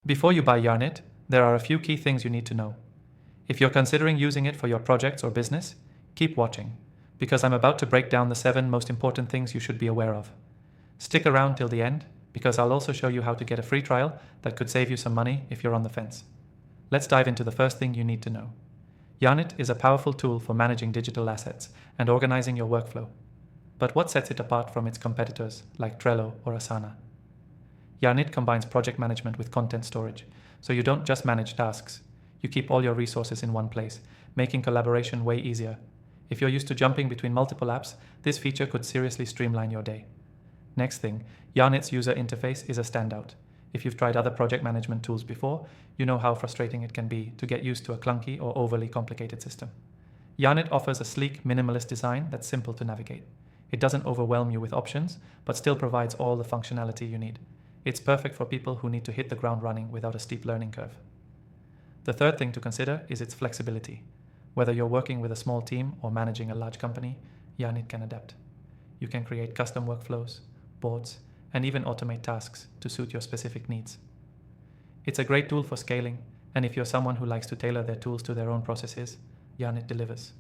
Before you buy Yarnit, there are a few key things you need to know. If you're considering using it for your projects or business, keep watching, because I'm about to break down the 7 most important things you should be aware of. Stick around till the end, because I'll also show you how to get a free trial that could save you some money if you're on the fence. Let's dive into the first thing you need to know. Yarnit is a powerful tool for managing digital assets and organizing your workflow. But what sets it apart from its competitors like Trello or Asana? Yarnit combines project management with content storage, so you don't just manage tasks. You keep all your resources in one place, making collaboration way easier. If you're used to jumping between multiple apps, this feature could seriously streamline your day. Next thing, Yarnit's user interface is a standout. If you've tried other project management tools before, you know how frustrating it can be to get used to a clunky or overly complicated system. Yarnit offers a sleek, minimalist design that's simple to navigate. It doesn't overwhelm you with options, but still provides all the functionality you need. It's perfect for people who need to hit the ground running without a steep learning curve. The third thing to consider is its flexibility. Whether you're working with a small team or managing a large company, Yarnit can adapt. You can create custom workflows, boards, and even automate tasks to suit your specific needs. It's a great tool for scaling, and if you're someone who likes to tailor their tools to their own processes, Yarnit delivers.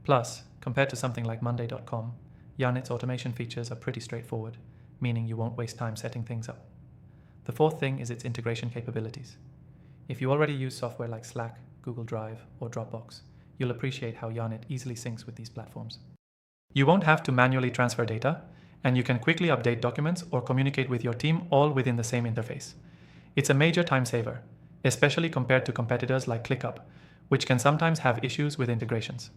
Plus, compared to something like Monday.com, Yarnit's automation features are pretty straightforward, meaning you won't waste time setting things up. The fourth thing is its integration capabilities. If you already use software like Slack, Google Drive, or Dropbox, you'll appreciate how Yarnit easily syncs with these platforms. You won't have to manually transfer data, and you can quickly update documents or communicate with your team all within the same interface. It's a major time saver, especially compared to competitors like ClickUp, which can sometimes have issues with integrations.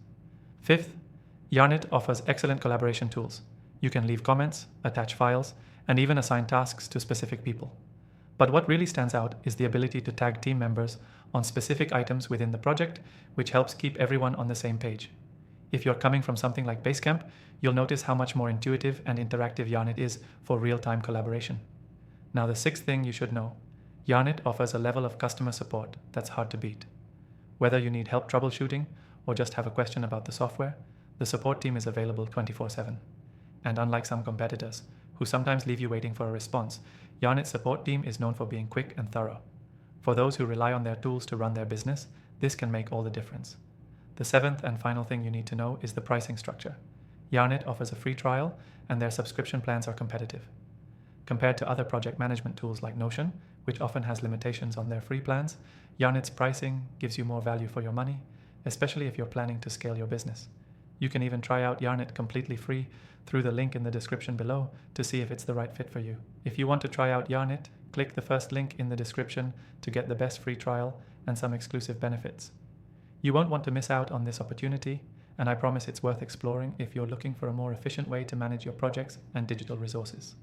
Fifth, Yarnit offers excellent collaboration tools. You can leave comments, attach files, and even assign tasks to specific people. But what really stands out is the ability to tag team members on specific items within the project, which helps keep everyone on the same page. If you're coming from something like Basecamp, you'll notice how much more intuitive and interactive Yarnit is for real-time collaboration. Now, the sixth thing you should know, Yarnit offers a level of customer support that's hard to beat. Whether you need help troubleshooting or just have a question about the software, the support team is available 24/7. And unlike some competitors, who sometimes leave you waiting for a response, Yarnit's support team is known for being quick and thorough. For those who rely on their tools to run their business, this can make all the difference. The seventh and final thing you need to know is the pricing structure. Yarnit offers a free trial, and their subscription plans are competitive. Compared to other project management tools like Notion, which often has limitations on their free plans, Yarnit's pricing gives you more value for your money, especially if you're planning to scale your business. You can even try out Yarnit completely free through the link in the description below to see if it's the right fit for you. If you want to try out Yarnit, click the first link in the description to get the best free trial and some exclusive benefits. You won't want to miss out on this opportunity, and I promise it's worth exploring if you're looking for a more efficient way to manage your projects and digital resources.